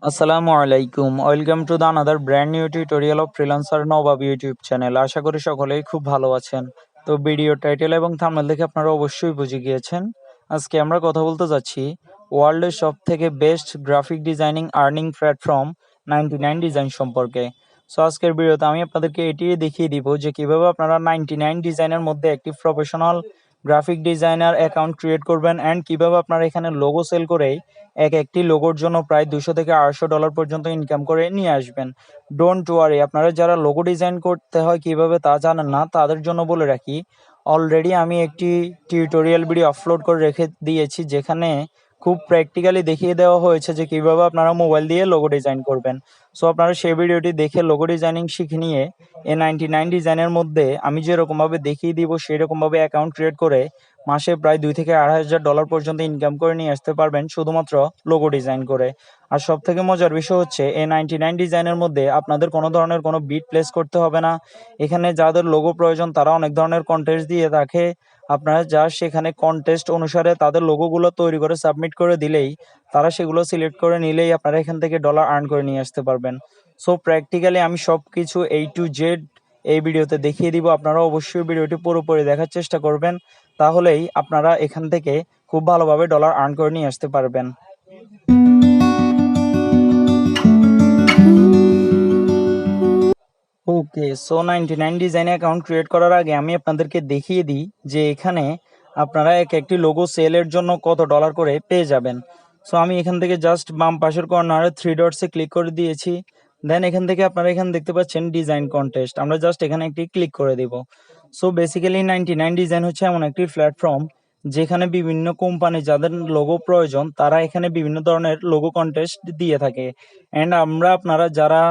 আসসালামু আলাইকুম, welcome to the another brand new tutorial of freelancer Nawab YouTube channel. আশা করি সকলেই খুব ভালো আছেন। তো ভিডিও টাইটেল এবং থাম্বনেল দেখে আপনারা অবশ্যই বুঝে গিয়েছেন আজকে আমরা কথা বলতে যাচ্ছি ওয়ার্ল্ডের সব থেকে best graphic designing earning platform 99 design সম্পর্কে। সো আজকের ভিডিওতে আমি আপনাদেরকে এটি দেখিয়ে দিব যে কিভাবে আপনারা 99 ডিজাইনের মধ্যে একটি professional graphic designer account create করবেন অ্যান্ড কিভাবে আপনারা এখানে লোগো সেল করে একটি লোগোর জন্য প্রায় $200 থেকে $800 পর্যন্ত ইনকাম করে নিয়ে আসবেন। ডোন্ট ওয়ারি, আপনারা যারা লোগো ডিজাইন করতে হয় কিভাবে তা জানেন না, তাদের জন্য বলে রাখি অলরেডি আমি একটি টিউটোরিয়াল ভিডিও আপলোড করে রেখে দিয়েছি, যেখানে খুব প্র্যাকটিক্যালি দেখিয়ে দেওয়া হয়েছে যে কিভাবে আপনারা মোবাইল দিয়ে লোগো ডিজাইন করবেন। সো আপনারা সেই ভিডিওটি দেখে লোগো ডিজাইনিং শিখে নিয়ে A99 ডিজাইনের মধ্যে আমি যেরকমভাবে দেখিয়ে দিব সেই রকমভাবে অ্যাকাউন্ট ক্রিয়েট করে মাসে প্রায় $2,000 থেকে $2,500 পর্যন্ত ইনকাম করে নিয়ে আসতে পারবেন শুধুমাত্র লোগো ডিজাইন করে। আর সব থেকে মজার বিষয় হচ্ছে A99 ডিজাইনের মধ্যে আপনাদের কোনো ধরনের কোনো বিট প্লেস করতে হবে না। এখানে যাদের লোগো প্রয়োজন তারা অনেক ধরনের কন্টেস্ট দিয়ে থাকে, আপনারা জাস্ট সেখানে কন্টেস্ট অনুসারে তাদের লোগোগুলো তৈরি করে সাবমিট করে দিলেই তারা সেগুলো সিলেক্ট করে নিলেই আপনারা এখান থেকে ডলার আর্ন করে নিয়ে আসতে পারবেন। সো প্র্যাকটিক্যালি আমি সব কিছু A to Z এই ভিডিওতে দেখিয়ে দিব। আপনারা অবশ্যই ভিডিওটি পুরোপুরি দেখার চেষ্টা করবেন, তাহলেই আপনারা এখান থেকে খুব ভালোভাবে ডলার আর্ন করে নিয়ে আসতে পারবেন। ওকে, সো 99 ডিজাইন অ্যাকাউন্ট ক্রিয়েট করার আগে আমি আপনাদেরকে দেখিয়ে দিই যে এখানে আপনারা একটি লোগো সেলের জন্য কত ডলার করে পেয়ে যাবেন। সো আমি এখান থেকে জাস্ট বাম পাশের কর্নারে 3 ডটসে ক্লিক করে দিয়েছি। দেন এখান থেকে আপনারা এখানে দেখতে পাচ্ছেন ডিজাইন কন্টেস্ট, আমরা জাস্ট এখানে একটি ক্লিক করে দিব। সো বেসিক্যালি 99 ডিজাইন হচ্ছে এমন একটি প্ল্যাটফর্ম যেখানে বিভিন্ন কোম্পানি যাদের লোগো প্রয়োজন তারা এখানে বিভিন্ন ধরনের লোগো কন্টেস্ট দিয়ে থাকে, অ্যান্ড আমরা আপনারা যারা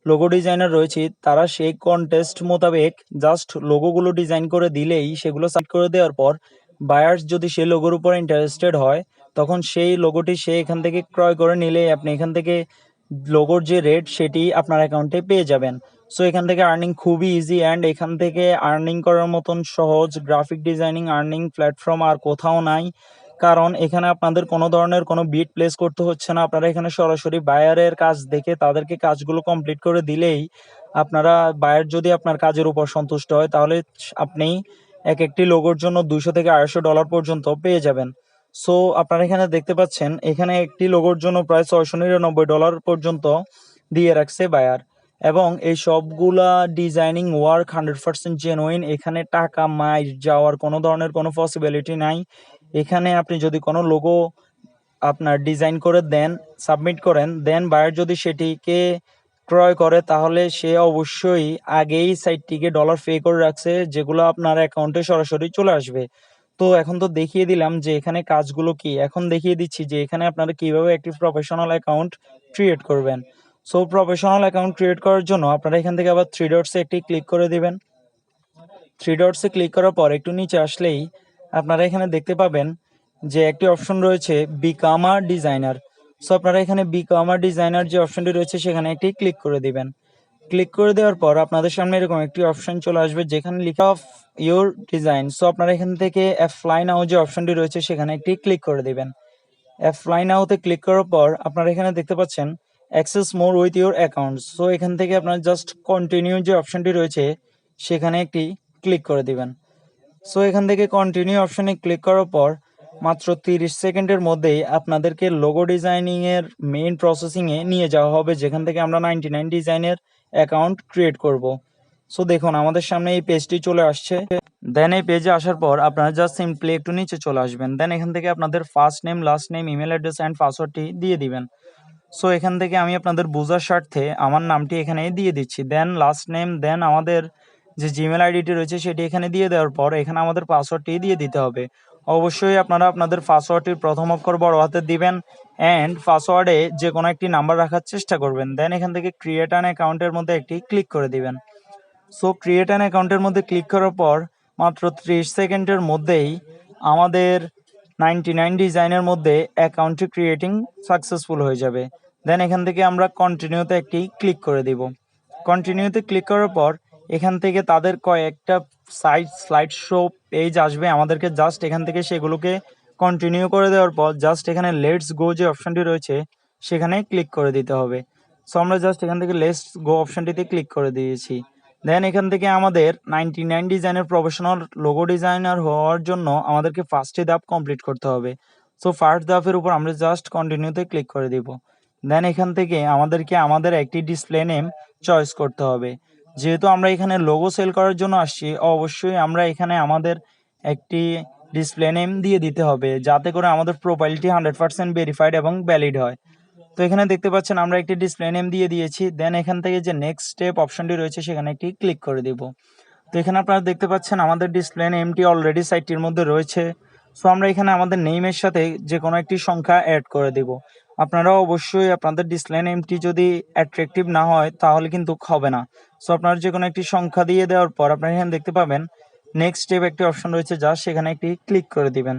লোগো ডিজাইনার রয়েছে তারা সেই কন্টেস্ট মোতাবেক জাস্ট লোগোগুলো ডিজাইন করে দিলেই সেগুলো সাবমিট করে দেওয়ার পর বায়ার্স যদি সেই লোগোর উপর ইন্টারেস্টেড হয় তখন সেই লোগোটি সে এখান থেকে ক্রয় করে নিলেই আপনি এখান থেকে লোগোর যে রেট সেটি আপনার অ্যাকাউন্টে পেয়ে যাবেন। সো এখান থেকে আর্নিং খুবই ইজি, অ্যান্ড এখান থেকে আর্নিং করার মতন সহজ গ্রাফিক ডিজাইনিং আর্নিং প্ল্যাটফর্ম আর কোথাও নাই। কারণ এখানে আপনাদের কোনো ধরনের কোনো বিট প্লেস করতে হচ্ছে না, আপনারা এখানে সরাসরি বায়ারের কাজ দেখে তাদেরকে কাজগুলো কমপ্লিট করে দিলেই আপনারা বায়ার যদি আপনার কাজের উপর সন্তুষ্ট হয় তাহলে আপনি একটি লোগোর জন্য $200 থেকে $250 পর্যন্ত পেয়ে যাবেন। সো আপনারা এখানে দেখতে পাচ্ছেন এখানে একটি লোগোর জন্য প্রায় $699 পর্যন্ত দিয়ে রাখছে বায়ার, এবং এই সবগুলা ডিজাইনিং ওয়ার্ক 100% জেনুইন। এখানে টাকা মাই যাওয়ার কোনো ধরনের কোনো পসিবিলিটি নাই। এখানে আপনি যদি কোনো লোগো আপনার ডিজাইন করে দেন, সাবমিট করেন, দেন বায়ার যদি সেটিকে ক্রয় করে তাহলে সে অবশ্যই আগেই সাইটটিকে ডলার পে করে রাখছে, যেগুলো আপনার অ্যাকাউন্টে সরাসরি চলে আসবে। তো এখন তো দেখিয়ে দিলাম যে এখানে কাজগুলো কি, এখন দেখিয়ে দিচ্ছি যে এখানে আপনারা কিভাবে একটি প্রফেশনাল অ্যাকাউন্ট ক্রিয়েট করবেন। সো প্রফেশনাল অ্যাকাউন্ট ক্রিয়েট করার জন্য আপনারা এখান থেকে আবার 3 ডটসে একটি ক্লিক করে দিবেন। 3 ডটসে ক্লিক করার পর একটু নিচে আসলেই আপনারা এখানে দেখতে পাবেন যে একটি অপশন রয়েছে বিকাম আ ডিজাইনার। সো আপনারা এখানে বিকাম আ ডিজাইনার যে অপশনটি রয়েছে সেখানে একটি ক্লিক করে দিবেন। ক্লিক করে দেওয়ার পর আপনাদের সামনে এরকম একটি অপশন চলে আসবে যেখানে লেখা অফ ইউর ডিজাইন। সো আপনারা এখান থেকে অ্যাপ্লাই নাও যে অপশনটি রয়েছে সেখানে একটি ক্লিক করে দিবেন। অ্যাপ্লাই নাওতে ক্লিক করার পর আপনারা এখানে দেখতে পাচ্ছেন access more with your account. So এখান থেকে আপনারা জাস্ট কন্টিনিউ যে অপশনটি রয়েছে সেখানে একটি ক্লিক করে দিবেন। সো এখান থেকে কন্টিনিউ অপশনে ক্লিক করার পর মাত্র 30 সেকেন্ডের মধ্যেই আপনাদেরকে লোগো ডিজাইনিংয়ের মেইন প্রসেসিংয়ে নিয়ে যাওয়া হবে, যেখান থেকে আমরা 99 ডিজাইনের অ্যাকাউন্ট ক্রিয়েট করব। সো দেখুন আমাদের সামনে এই পেজটি চলে আসছে। দেন এই পেজে আসার পর আপনারা জাস্ট সিম্পলি একটু নিচে চলে আসবেন। দেন এখান থেকে আপনাদের first name, last name, email address and পাসওয়ার্ডটি দিয়ে দিবেন। সো এখান থেকে আমি আপনাদের বোঝার স্বার্থে আমার নামটি এখানে দিয়ে দিচ্ছি, দেন লাস্ট নেম, দেন আমাদের যে জিমেল আইডিটি রয়েছে সেটি এখানে দিয়ে দেওয়ার পর এখানে আমাদের পাসওয়ার্ডটি দিয়ে দিতে হবে। অবশ্যই আপনারা আপনাদের পাসওয়ার্ডটির প্রথম অক্ষর বড় হাতের দিবেন অ্যান্ড পাসওয়ার্ডে যে কোনো একটি নাম্বার রাখার চেষ্টা করবেন। দেন এখান থেকে ক্রিয়েট অ্যান অ্যাকাউন্টের মধ্যে একটি ক্লিক করে দিবেন। সো ক্রিয়েট অ্যান অ্যাকাউন্টের মধ্যে ক্লিক করার পর মাত্র 30 সেকেন্ডের মধ্যেই আমাদের 99 ডিজাইনের মধ্যে অ্যাকাউন্টটি ক্রিয়েটিং সাকসেসফুল হয়ে যাবে। দেন এখান থেকে আমরা কন্টিনিউতে একটি ক্লিক করে দিব। কন্টিনিউতে ক্লিক করার পর এখান থেকে তাদের কয়েকটা স্লাইড শো পেজ আসবে, আমাদেরকে জাস্ট এখান থেকে সেগুলোকে কন্টিনিউ করে দেওয়ার পর জাস্ট এখানে লেটস গো যে অপশনটি রয়েছে সেখানে ক্লিক করে দিতে হবে। সো আমরা জাস্ট এখান থেকে লেটস গো অপশনটিতে ক্লিক করে দিয়েছি। দেন এখান থেকে আমাদের 99 ডিজাইনের প্রফেশনাল লোগো ডিজাইনার হওয়ার জন্য আমাদেরকে ফার্স্টে ধাপ কমপ্লিট করতে হবে। সো ফার্স্ট ধাপের উপর আমরা জাস্ট কন্টিনিউতে ক্লিক করে দিব। দেন এখান থেকে আমাদেরকে আমাদের একটি ডিসপ্লে নেম চয়েস করতে হবে। যেহেতু আমরা এখানে লোগো সেল করার জন্য আসছি, অবশ্যই আমরা এখানে আমাদের একটি ডিসপ্লে নেম দিয়ে দিতে হবে, যাতে করে আমাদের প্রোফাইলটি 100% ভেরিফাইড এবং ভ্যালিড হয়। তো এখানে দেখতে পাচ্ছেন আমরা একটি ডিসপ্লে নেম দিয়ে দিয়েছি। দেন এখান থেকে যে নেক্সট স্টেপ অপশনটি রয়েছে সেখানে একটি ক্লিক করে দিব। তো এখানে আপনারা দেখতে পাচ্ছেন আমাদের ডিসপ্লে নেমটি অলরেডি সাইটটির মধ্যে রয়েছে। সো আমরা এখানে আমাদের নেমের সাথে যে কোনো একটি সংখ্যা অ্যাড করে দিব। আপনারা অবশ্যই আপনাদের ডিসপ্লে নেমটি যদি অ্যাট্রাকটিভ না হয় তাহলে কিন্তু হবে না। সো আপনারা যে কোনো একটি সংখ্যা দিয়ে দেওয়ার পর আপনারা এখানে দেখতে পাবেন নেক্সট স্টেপ একটি অপশন রয়েছে, যা সেখানে একটি ক্লিক করে দিবেন।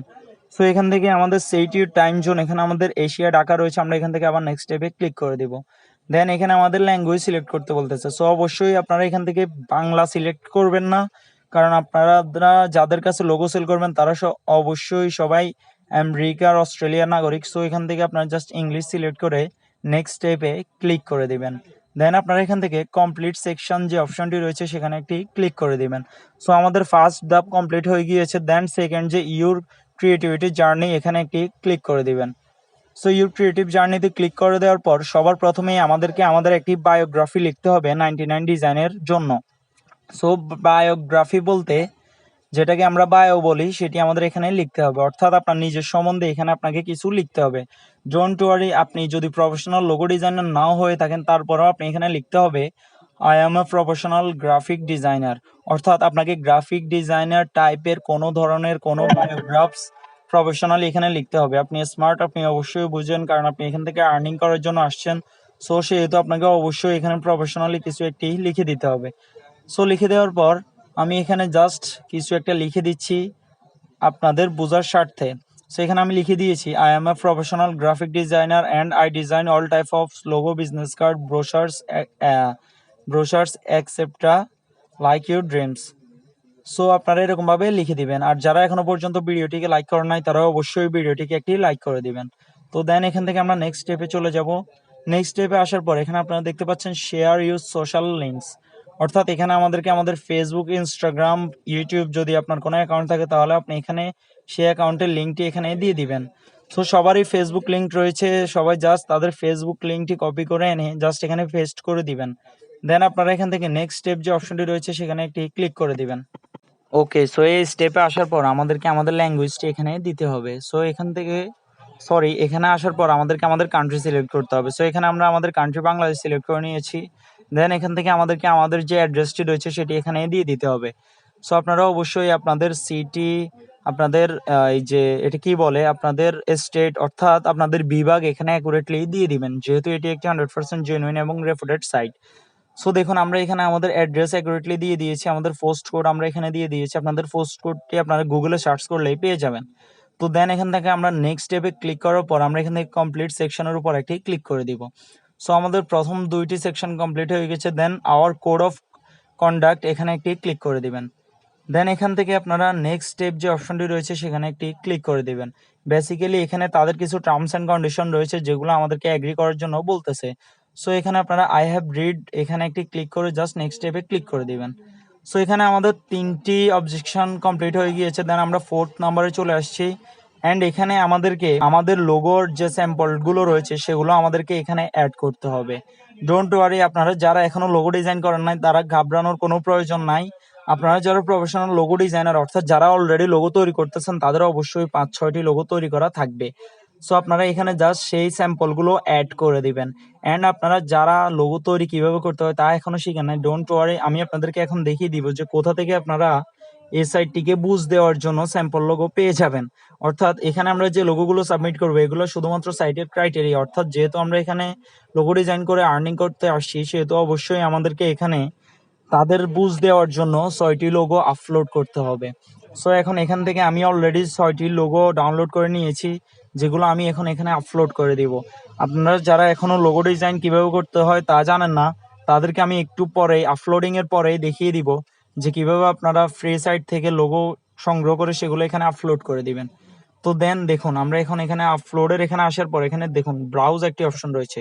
সো এখান থেকে আমাদের সেইটি টাইম জোন, এখানে আমাদের এশিয়া ঢাকা রয়েছে, আমরা এখান থেকে আবার নেক্সট স্টেপে ক্লিক করে দিব। দেন এখানে আমাদের ল্যাঙ্গুয়েজ সিলেক্ট করতে বলতেছে। সো অবশ্যই আপনারা এখান থেকে বাংলা সিলেক্ট করবেন না, কারণ আপনারা যাদের কাছে লোগো সেল করবেন তারা অবশ্যই সবাই আমেরিকার অস্ট্রেলিয়ার নাগরিক। সো এখান থেকে আপনারা জাস্ট ইংলিশ সিলেক্ট করে নেক্সট স্টেপে ক্লিক করে দিবেন। দেন আপনারা এখান থেকে কমপ্লিট সেকশন যে অপশনটি রয়েছে সেখানে একটি ক্লিক করে দিবেন। সো আমাদের ফার্স্ট ধাপ কমপ্লিট হয়ে গিয়েছে। দেন সেকেন্ড যে ইউর ক্রিয়েটিভিটি জার্নি, এখানে একটি ক্লিক করে দিবেন। সো ইউর ক্রিয়েটিভ জার্নিতে ক্লিক করে দেওয়ার পর সবার প্রথমেই আমাদেরকে আমাদের একটি বায়োগ্রাফি লিখতে হবে 99 ডিজাইনের জন্য। সো বায়োগ্রাফি বলতে যেটাকে আমরা বায়ো বলি সেটি আমাদের এখানে লিখতে হবে, অর্থাৎ আপনার নিজের সম্বন্ধে এখানে আপনাকে কিছু লিখতে হবে। ডোন্ট ওয়ারি, আপনি যদি প্রফেশনাল লোগো ডিজাইনার নাও হয়ে থাকেন তারপরেও আপনি এখানে লিখতে হবে I am a professional graphic designer, অর্থাৎ আপনাকে গ্রাফিক ডিজাইনার টাইপের কোনো ধরনের কোনো বায়োগ্রাফস প্রফেশনালি এখানে লিখতে হবে। আপনি স্মার্ট, আপনি অবশ্যই বুঝেন, কারণ আপনি এখান থেকে আর্নিং করার জন্য আসছেন। সো সেহেতু আপনাকে অবশ্যই এখানে প্রফেশনালি কিছু একটি লিখে দিতে হবে। সো লিখে দেওয়ার পর আমি এখানে জাস্ট কিছু একটা লিখে দিচ্ছি আপনাদের বোঝার স্বার্থে। সো এখানে আমি লিখে দিয়েছি I am a professional graphic designer and I design all type of logo, business card, brochures etcetera like your dreams. So আপনারা এরকমভাবে লিখে দিবেন। আর যারা এখনো পর্যন্ত ভিডিওটিকে লাইক করেন নাই তারা অবশ্যই ভিডিওটিকে একটি লাইক করে দিবেন। তো দেন এখান থেকে আমরা নেক্সট স্টেপে চলে যাব। নেক্সট স্টেপে আসার পর এখানে আপনারা দেখতে পাচ্ছেন শেয়ার ইউজ সোশ্যাল লিঙ্কস, অর্থাৎ এখানে আমাদেরকে আমাদের ফেসবুক, ইনস্টাগ্রাম, ইউটিউব যদি আপনার কোনো অ্যাকাউন্ট থাকে তাহলে আপনি এখানে সেই অ্যাকাউন্টের লিঙ্কটি এখানে দিয়ে দিবেন। সো সবারই ফেসবুক লিঙ্ক রয়েছে, সবাই জাস্ট তাদের ফেসবুক লিঙ্কটি কপি করে এনে জাস্ট এখানে পেস্ট করে দিবেন। দেন আপনারা এখান থেকে নেক্সট স্টেপ যে অপশনটি রয়েছে সেখানে একটি ক্লিক করে দিবেন। ওকে, সো এই স্টেপে আসার পর আমাদেরকে আমাদের ল্যাঙ্গুয়েজটি এখানে দিতে হবে। সো এখান থেকে এখানে আসার পর আমাদেরকে আমাদের কান্ট্রি সিলেক্ট করতে হবে। সো এখানে আমরা আমাদের কান্ট্রি বাংলাদেশ সিলেক্ট করে নিয়েছি। দেন এখান থেকে আমাদেরকে আমাদের যে অ্যাড্রেসটি রয়েছে সেটি এখানে দিয়ে দিতে হবে। সো আপনারা অবশ্যই আপনাদের সিটি, আপনাদের এই যে এটা কি বলে আপনাদের স্টেট অর্থাৎ আপনাদের বিভাগ এখানে অ্যাকুরেটলি দিয়ে দিবেন, যেহেতু এটি একটি 100% জেনুইন এবং রেপুটেড সাইট। সো দেখুন আমরা এখানে আমাদের অ্যাড্রেস অ্যাকুরেটলি দিয়ে দিয়েছি, আমাদের পোস্ট কোড আমরা এখানে দিয়ে দিয়েছি। আপনাদের পোস্ট কোডটি আপনারা গুগলে সার্চ করলেই পেয়ে যাবেন। তো দেন এখান থেকে আমরা নেক্সট স্টেপে ক্লিক করার পর আমরা এখান থেকে কমপ্লিট সেকশনের উপর একটি ক্লিক করে দিব। সো আমাদের প্রথম দুইটি সেকশন কমপ্লিট হয়ে গেছে। দেন আওয়ার কোড অফ কন্ডাক্ট, এখানে একটি ক্লিক করে দিবেন। দেন এখান থেকে আপনারা নেক্সট স্টেপ যে অপশনটি রয়েছে সেখানে একটি ক্লিক করে দিবেন। বেসিক্যালি এখানে তাদের কিছু টার্মস অ্যান্ড কন্ডিশন রয়েছে যেগুলো আমাদেরকে এগ্রি করার জন্য বলতেছে। সো এখানে আপনারা আই হ্যাভ রিড এখানে একটি ক্লিক করে জাস্ট নেক্সট স্টেপে ক্লিক করে দিবেন। সো এখানে আমাদের 3টি অবজেকশন কমপ্লিট হয়ে গিয়েছে। দেন আমরা 4th নাম্বারে চলে আসছি। অ্যান্ড এখানে আমাদেরকে আমাদের লোগোর যে স্যাম্পলগুলো রয়েছে সেগুলো আমাদেরকে এখানে অ্যাড করতে হবে। ডোন্ট ওয়ারি, আপনারা যারা এখনো লোগো ডিজাইন করেন নাই তারা ঘাবড়ানোর কোনো প্রয়োজন নাই। আপনারা যারা প্রফেশনাল লোগো ডিজাইনার অর্থাৎ যারা অলরেডি লোগো তৈরি করতেছেন তাদের অবশ্যই 5-6টি লোগো তৈরি করা থাকবে। সো আপনারা এখানে জাস্ট সেই স্যাম্পলগুলো অ্যাড করে দিবেন। অ্যান্ড আপনারা যারা লোগো তৈরি কিভাবে করতে হয় তা এখনো শিখেন নাই, ডোন্ট ওয়ারি, আমি আপনাদেরকে এখন দেখিয়ে দিব যে কোথা থেকে আপনারা এই সাইটটিকে বুঝ দেওয়ার জন্য স্যাম্পল লোগো পেয়ে যাবেন। অর্থাৎ এখানে আমরা যে লোগোগুলো সাবমিট করবো এগুলো শুধুমাত্র সাইটের ক্রাইটেরিয়া, অর্থাৎ যেহেতু আমরা এখানে লোগো ডিজাইন করে আর্নিং করতে আসছি সেহেতু অবশ্যই আমাদেরকে এখানে তাদের বুঝ দেওয়ার জন্য 6টি লোগো আপলোড করতে হবে। সো এখন এখান থেকে আমি অলরেডি 6টি লোগো ডাউনলোড করে নিয়েছি, যেগুলো আমি এখন এখানে আপলোড করে দিব। আপনারা যারা এখনো লোগো ডিজাইন কিভাবে করতে হয় তা জানেন না, তাদেরকে আমি একটু পরে আপলোডিং এর পরেই দেখিয়ে দিব যে কিভাবে আপনারা ফ্রি সাইট থেকে লোগো সংগ্রহ করে সেগুলো এখানে আপলোড করে দিবেন। তো দেন দেখুন আমরা এখন এখানে আপলোডের এখানে আসার পর এখানে দেখুন ব্রাউজ একটি অপশন রয়েছে,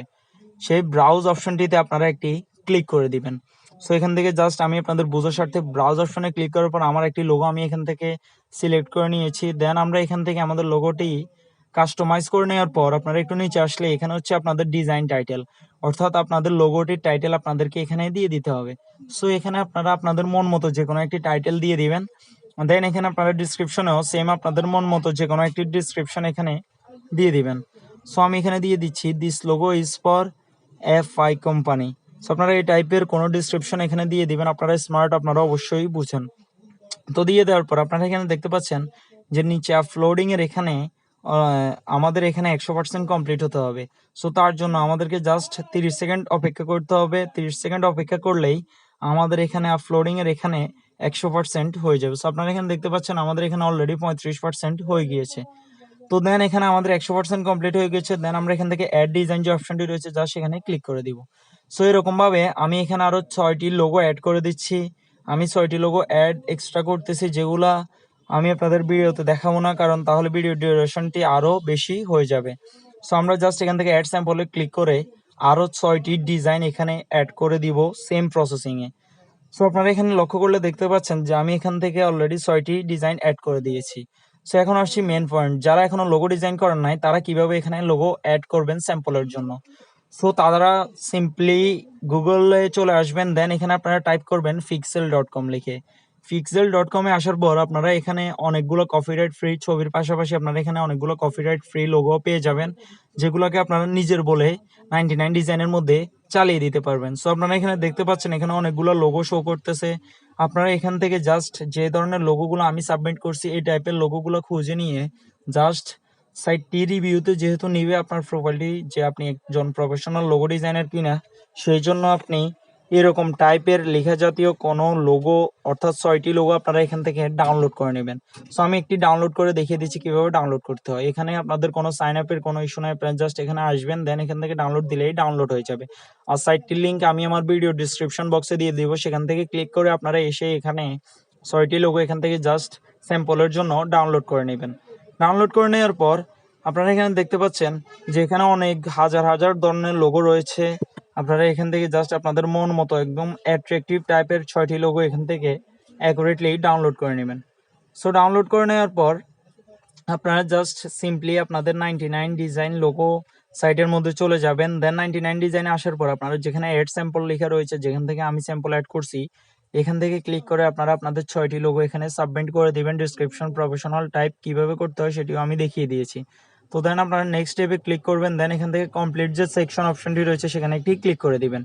সেই ব্রাউজ অপশনটিতে আপনারা একটি ক্লিক করে দিবেন। সো এখান থেকে জাস্ট আমি আপনাদের বোঝার স্বার্থে ব্রাউজ অপশনে ক্লিক করার পর আমার একটি লোগো আমি এখান থেকে সিলেক্ট করে নিয়েছি। দেন আমরা এখান থেকে আমাদের লোগোটি কাস্টমাইজ করে নেওয়ার পর আপনারা একটু নিচে আসলে এখানে হচ্ছে আপনাদের ডিজাইন টাইটেল, অর্থাৎ আপনাদের লোগোটির টাইটেল আপনাদেরকে এখানে দিয়ে দিতে হবে। সো এখানে আপনারা আপনাদের মন মতো যে কোনো একটি টাইটেল দিয়ে দিবেন। দেন এখানে আপনারা ডিসক্রিপশনেও সেম আপনাদের মন মতো যে কোনো একটি ডিসক্রিপশন এখানে দিয়ে দিবেন। সো আমি এখানে দিয়ে দিচ্ছি this logo is for FI company. So আপনারা এই টাইপের কোনো ডিসক্রিপশন এখানে দিয়ে দিবেন, আপনারা স্মার্ট, আপনারা অবশ্যই বুঝেন। তো দিয়ে দেওয়ার পর আপনারা এখানে দেখতে পাচ্ছেন যে নিচে আপলোডিং এর এখানে আমাদের এখানে 100% কমপ্লিট হতে হবে। সো তার জন্য আমাদেরকে জাস্ট 30 সেকেন্ড অপেক্ষা করতে হবে। 30 সেকেন্ড অপেক্ষা করলেই আমাদের এখানে আপলোডিং এর এখানে 100% হয়ে যাবে। সো আপনারা এখানে দেখতে পাচ্ছেন আমাদের এখানে অলরেডি 35% হয়ে গিয়েছে। তো দেন এখানে আমাদের 100% কমপ্লিট হয়ে গেছে। দেন আমরা এখান থেকে অ্যাড ডিজাইন যে অপশনটি রয়েছে যা সেখানে ক্লিক করে দিব। সো এরকম ভাবে আমি এখানে আরো 6টি লোগো অ্যাড করে দিচ্ছি। আমি 6টি লোগো অ্যাড এক্সট্রা করতেছি, যেগুলা আমি আপনাদের ভিডিওতে দেখাবো না, কারণ তাহলে ভিডিও ডিউরেশনটি আরো বেশি হয়ে যাবে। সো আমরা জাস্ট এখান থেকে অ্যাড স্যাম্পলে ক্লিক করে আরো 6টি ডিজাইন এখানে অ্যাড করে দিব সেম প্রসেসিং এ। সো আপনারা এখানে লক্ষ্য করলে দেখতে পাচ্ছেন যে আমি এখান থেকে অলরেডি 6টি ডিজাইন অ্যাড করে দিয়েছি। সো এখন আসছি মেন পয়েন্ট, যারা এখনো লোগো ডিজাইন করেন নাই তারা কিভাবে এখানে লোগো অ্যাড করবেন স্যাম্পলের জন্য। সো তারা সিম্পলি গুগলে চলে আসবেন, দেন এখানে আপনারা টাইপ করবেন pixel.com লিখে। pixel.com-এ আসার পর আপনারা এখানে অনেকগুলো কপিরাইট ফ্রি ছবির পাশাপাশি আপনারা এখানে অনেকগুলো কপিরাইট ফ্রি লোগো পেয়ে যাবেন, যেগুলোকে আপনারা নিজের বলে 99 ডিজাইনের মধ্যে চালিয়ে দিতে পারবেন। সো আপনারা এখানে দেখতে পাচ্ছেন এখানে অনেকগুলো লোগো শো করতেছে। আপনারা এখান থেকে জাস্ট যে ধরনের লোগোগুলো আমি সাবমিট করছি এই টাইপের লোগোগুলো খুঁজে নিয়ে জাস্ট সাইটটি রিভিউতে যেহেতু নিবে আপনার প্রোফাইলটি যে আপনি একজন প্রফেশনাল লোগো ডিজাইনার কিনা, সেই জন্য আপনি এরকম টাইপের লেখা জাতীয় কোনো লোগো অর্থাৎ 6টি লোগো আপনারা এখান থেকে ডাউনলোড করে নেবেন। সো আমি একটি ডাউনলোড করে দেখিয়ে দিচ্ছি কিভাবে ডাউনলোড করতে হয়। এখানে আপনাদের কোনো সাইন আপের কোনো ইস্যু নাই, আপনারা জাস্ট এখানে আসবেন, দেন এখান থেকে ডাউনলোড দিলেই ডাউনলোড হয়ে যাবে। আর সাইটটির লিঙ্ক আমি আমার ভিডিও ডিসক্রিপশন বক্সে দিয়ে দিব, সেখান থেকে ক্লিক করে আপনারা এসে এখানে 6টি লোগো এখান থেকে জাস্ট স্যাম্পলের জন্য ডাউনলোড করে নেবেন। ডাউনলোড করে নেওয়ার পর আপনারা এখানে দেখতে পাচ্ছেন যে এখানে অনেক হাজার হাজার ধরনের লোগো রয়েছে। আপনারা এখান থেকে জাস্ট আপনাদের মন মতো একদম অ্যাট্রাকটিভ টাইপের 6টি লোগো এখান থেকে অ্যাকুরেটলি ডাউনলোড করে নেবেন। সো ডাউনলোড করে নেওয়ার পর আপনারা জাস্ট সিম্পলি আপনাদের 99 ডিজাইন লোগো সাইটের মধ্যে চলে যাবেন। দেন 99 ডিজাইনে আসার পর আপনারা যেখানে অ্যাড স্যাম্পল লেখা রয়েছে, যেখান থেকে আমি স্যাম্পল অ্যাড করছি, এখান থেকে ক্লিক করে আপনারা আপনাদের 6টি লোগো এখানে সাবমিট করে দিবেন। ডিসক্রিপশন প্রফেশনাল টাইপ কিভাবে করতে হয় সেটিও আমি দেখিয়ে দিয়েছি। তো দেন আপনারা নেক্সট স্টেপে ক্লিক করবেন, দেন এখান থেকে কমপ্লিট যে সেকশন অপশনটি রয়েছে সেখানে একটি ক্লিক করে দিবেন।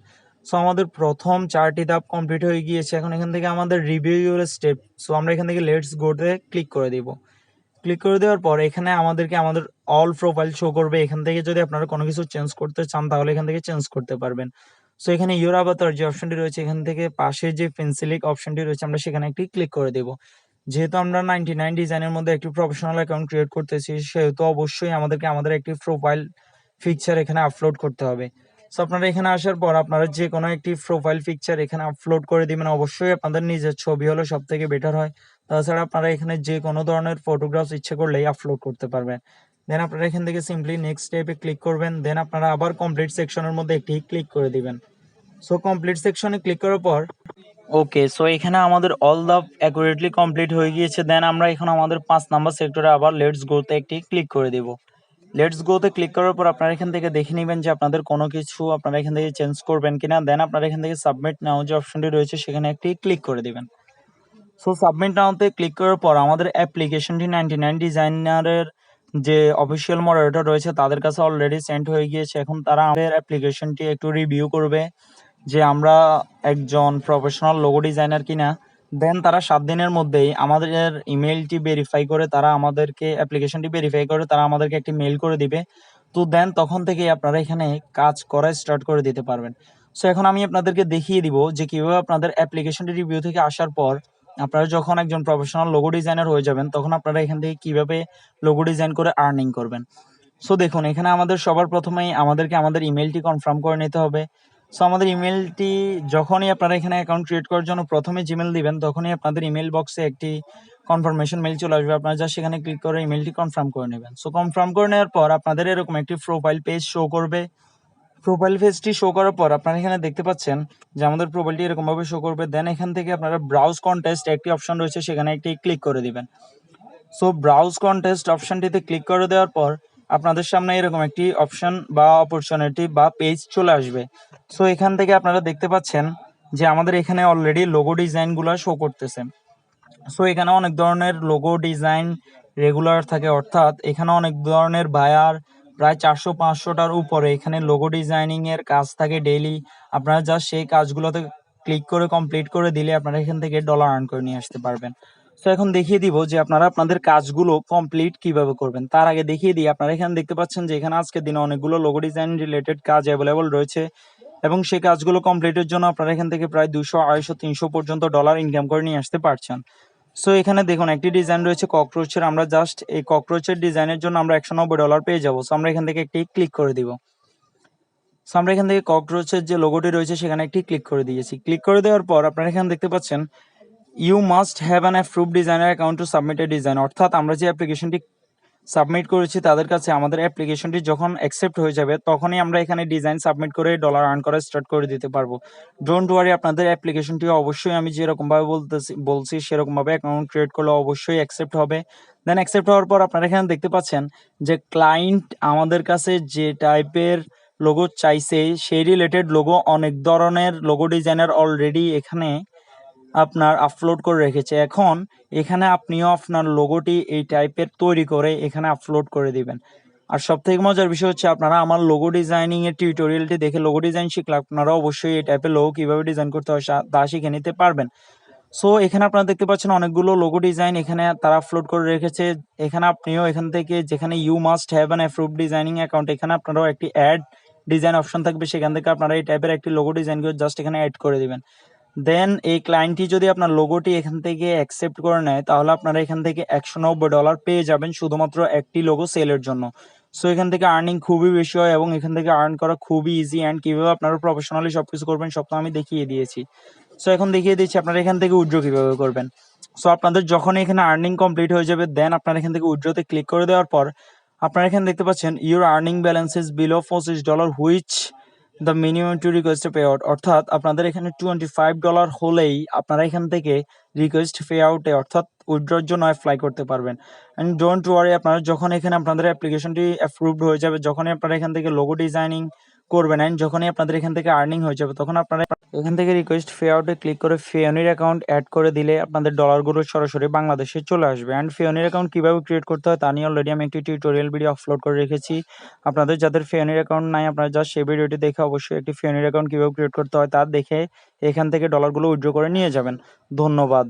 সো আমাদের প্রথম 4টি ধাপ কমপ্লিট হয়ে গিয়েছে। এখন এখান থেকে আমাদের রিভিউ ইউর স্টেপ, সো আমরা এখান থেকে লেটস গো তে ক্লিক করে দিব। ক্লিক করে দেওয়ার পর এখানে আমাদেরকে আমাদের অল প্রোফাইল শো করবে। এখান থেকে যদি আপনারা কোনো কিছু চেঞ্জ করতে চান তাহলে এখান থেকে চেঞ্জ করতে পারবেন। সো এখানে ইউর আভাতার যে অপশনটি রয়েছে এখান থেকে পাশে যে পেন্সিলিক অপশনটি রয়েছে আমরা সেখানে একটি ক্লিক করে দেব। যেহেতু আমরা 99 ডিজাইনের মধ্যে একটি প্রফেশনাল অ্যাকাউন্ট ক্রিয়েট করতেছি, সেহেতু অবশ্যই আমাদেরকে আমাদের একটি প্রোফাইল পিকচার এখানে আপলোড করতে হবে। সো আপনারা এখানে আসার পর আপনারা যে কোনো একটি প্রোফাইল পিকচার এখানে আপলোড করে দিবেন। অবশ্যই আপনাদের নিজের ছবি হলে সব থেকে বেটার হয়। তাছাড়া আপনারা এখানে যে কোনো ধরনের ফটোগ্রাফস ইচ্ছে করলেই আপলোড করতে পারবেন। দেন আপনারা এখান থেকে সিম্পলি নেক্সট স্টেপে ক্লিক করবেন। দেন আপনারা আবার কমপ্লিট সেকশনের মধ্যে একটি ক্লিক করে দিবেন। সো কমপ্লিট সেকশনে ক্লিক করার পর ওকে, সো এখানে আমাদের অল দ্য অ্যাকুরেটলি কমপ্লিট হয়ে গিয়েছে। দেন আমরা এখন আমাদের 5 নাম্বার সেক্টরে আবার লেটস গোতে একটি ক্লিক করে দিব। লেটস গোতে ক্লিক করার পর আপনারা এখান থেকে দেখে নেবেন যে আপনাদের কোনো কিছু আপনারা এখান থেকে চেঞ্জ করবেন কিনা। দেন আপনারা এখান থেকে সাবমিট নাও যে অপশনটি রয়েছে সেখানে একটি ক্লিক করে দিবেন। সো সাবমিট নাওতে ক্লিক করার পর আমাদের অ্যাপ্লিকেশনটি 99 ডিজাইনারের যে অফিসিয়াল মডারেটর রয়েছে তাদের কাছে অলরেডি সেন্ড হয়ে গিয়েছে। এখন তারা আমাদের অ্যাপ্লিকেশনটি একটু রিভিউ করবে যে আমরা একজন প্রফেশনাল লোগো ডিজাইনার কিনা। দেন তারা 7 দিনের মধ্যেই আমাদের ইমেলটি ভেরিফাই করে তারা আমাদেরকে অ্যাপ্লিকেশনটি ভেরিফাই করে তারা আমাদেরকে একটি মেল করে দিবে। তো দেন তখন থেকে আপনারা এখানে কাজ করা স্টার্ট করে দিতে পারবেন। সো এখন আমি আপনাদেরকে দেখিয়ে দিব যে কিভাবে আপনাদের অ্যাপ্লিকেশনটি রিভিউ থেকে আসার পর আপনারা যখন একজন প্রফেশনাল লোগো ডিজাইনার হয়ে যাবেন তখন আপনারা এখান থেকে কিভাবে লোগো ডিজাইন করে আর্নিং করবেন। সো দেখুন এখানে আমাদের সবার প্রথমেই আমাদেরকে আমাদের ইমেলটি কনফার্ম করে নিতে হবে। সো আমাদের ইমেলটি যখনই আপনারা এখানে অ্যাকাউন্ট ক্রিয়েট করার জন্য প্রথমে জিমেল দিবেন তখনই আপনাদের ইমেল বক্সে একটি কনফার্মেশন মেইল চলে আসবে, আপনারা জাস্ট সেখানে ক্লিক করে ইমেলটি কনফার্ম করে নেবেন। সো কনফার্ম করে নেওয়ার পর আপনাদের এরকম একটি প্রোফাইল পেজ শো করবে। প্রোফাইল পেজটি শো করার পর আপনারা এখানে দেখতে পাচ্ছেন যে আমাদের প্রোফাইলটি এরকমভাবে শো করবে। দেন এখান থেকে আপনারা ব্রাউজ কন্টেস্ট একটি অপশন রয়েছে, সেখানে একটি ক্লিক করে দিবেন। সো ব্রাউজ কন্টেস্ট অপশনটিতে ক্লিক করে দেওয়ার পর আপনাদের সামনে এরকম একটি অপশন বা অপরচুনিটি বা পেজ চলে আসবে। সো এখান থেকে আপনারা দেখতে পাচ্ছেন যে আমাদের এখানে অলরেডি লোগো ডিজাইনগুলো শো করতেছে। সো এখানে অনেক ধরনের লোগো ডিজাইন রেগুলার থাকে, অর্থাৎ এখানে অনেক ধরনের বায়ার প্রায় 400-500টার উপরে এখানে লোগো ডিজাইনিং এর কাজ থাকে ডেইলি। আপনারা জাস্ট সেই কাজগুলোতে ক্লিক করে কমপ্লিট করে দিলে আপনারা এখান থেকে ডলার আর্ন করে নিয়ে আসতে পারবেন। তো এখন দেখিয়ে দিব যে আপনারা আপনাদের কাজগুলো কমপ্লিট কিভাবে করবেন। তার আগে দেখিয়ে দিই, আপনারা এখানে দেখতে পাচ্ছেন যে এখানে আজকের দিনে অনেকগুলো লোগো ডিজাইন রিলেটেড কাজ অ্যাভেলেবল রয়েছে এবং সেই কাজগুলো কমপ্লিটের জন্য আপনারা এখান থেকে প্রায় 200, 250, 300 পর্যন্ত ডলার ইনকাম করে নিয়ে আসতে পারছেন। সো এখানে দেখুন একটি ডিজাইন রয়েছে ককরোচের। আমরা জাস্ট এই ককরোচের ডিজাইনের জন্য আমরা $190 পেয়ে যাবো। সো আমরা এখান থেকে একটি ক্লিক করে দিব। সো আমরা এখান থেকে ককরোচের যে লোগোটি রয়েছে সেখানে একটি ক্লিক করে দিয়েছি। ক্লিক করে দেওয়ার পর আপনারা এখানে দেখতে পাচ্ছেন you must have an approved designer account to submit a design, অর্থাৎ আমরা যে অ্যাপ্লিকেশনটি সাবমিট করেছি তাদের কাছে আমাদের অ্যাপ্লিকেশনটি যখন অ্যাকসেপ্ট হয়ে যাবে তখনই আমরা এখানে ডিজাইন সাবমিট করে ডলার আর্ন করা স্টার্ট করে দিতে পারবো। ডোন্ট ওয়ারি, আপনাদের অ্যাপ্লিকেশনটি অবশ্যই আমি যেরকমভাবে বলছি সেরকমভাবে অ্যাকাউন্ট ক্রিয়েট করলে অবশ্যই অ্যাকসেপ্ট হবে। দেন অ্যাকসেপ্ট হওয়ার পর আপনারা এখানে দেখতে পাচ্ছেন যে ক্লায়েন্ট আমাদের কাছে যে টাইপের লোগো চাইছে সেই রিলেটেড লোগো অনেক ধরনের লোগো ডিজাইনার অলরেডি এখানে আপনার আপলোড করে রেখেছে। এখন এখানে আপনিও আপনার লোগোটি এই টাইপের তৈরি করে এখানে আপলোড করে দিবেন। আর সব থেকে মজার বিষয় হচ্ছে আপনারা আমার লোগো ডিজাইনিং এর টিউটোরিয়ালটি দেখে লোগো ডিজাইন শিখলে আপনারা অবশ্যই এই টাইপের লোগো কিভাবে ডিজাইন করতে হয় তা শিখে নিতে পারবেন। সো এখানে আপনারা দেখতে পাচ্ছেন অনেকগুলো লোগো ডিজাইন এখানে তারা আপলোড করে রেখেছে। এখানে আপনিও এখান থেকে যেখানে you must have an approved designing account, এখানে আপনারাও একটি অ্যাড ডিজাইন অপশন থাকবে, সেখান থেকে আপনারা এই টাইপের একটি লোগো ডিজাইন করে জাস্ট এখানে অ্যাড করে দিবেন। দেন এই ক্লায়েন্টটি যদি আপনার লোগোটি এখান থেকে অ্যাকসেপ্ট করে নেয় তাহলে আপনারা এখান থেকে $190 পেয়ে যাবেন শুধুমাত্র একটি লোগো সেলের জন্য। সো এখান থেকে আর্নিং খুবই বেশি হয় এবং এখান থেকে আর্ন করা খুবই ইজি। অ্যান্ড কীভাবে আপনারা প্রফেশনালি সব কিছু করবেন সব তো আমি দেখিয়ে দিয়েছি। সো এখন দেখিয়ে দিচ্ছি আপনারা এখান থেকে উইথড্র কীভাবে করবেন। সো আপনাদের যখন এখানে আর্নিং কমপ্লিট হয়ে যাবে দেন আপনারা এখান থেকে উইথড্রতে ক্লিক করে দেওয়ার পর আপনারা এখানে দেখতে পাচ্ছেন your earning balance is below $25 which the minimum to request pay out, অর্থাৎ আপনাদের এখানে $25 হলেই আপনারা এখান থেকে রিকোয়েস্ট পে আউটে অর্থাৎ উইথড্রর জন্য অ্যাপ্লাই করতে পারবেন। অ্যান্ড ডোন্ট ওয়ারি, আপনারা যখন এখানে আপনাদের অ্যাপ্লিকেশনটি অ্যাপ্রুভড হয়ে যাবে, যখনই আপনারা এখান থেকে লোগো ডিজাইনিং করবেন অ্যান্ড যখনই আপনাদের এখান থেকে আর্নিং হয়ে যাবে তখন আপনারা এখান থেকে রিকোয়েস্ট পে আউটে ক্লিক করে ফিওনির অ্যাকাউন্ট অ্যাড করে দিলে আপনাদের ডলারগুলো সরাসরি বাংলাদেশে চলে আসবে। অ্যান্ড ফিওনির অ্যাকাউন্ট কীভাবে ক্রিয়েট করতে হয় তা নিয়ে অলরেডি আমি একটি টিউটোরিয়াল ভিডিও আপলোড করে রেখেছি। আপনাদের যাদের ফিওনির অ্যাকাউন্ট নাই আপনারা জাস্ট সেই ভিডিওটি দেখে অবশ্যই একটি ফিওনির অ্যাকাউন্ট কীভাবে ক্রিয়েট করতে হয় তা দেখে এখান থেকে ডলারগুলো উইথড্র করে নিয়ে যাবেন। ধন্যবাদ।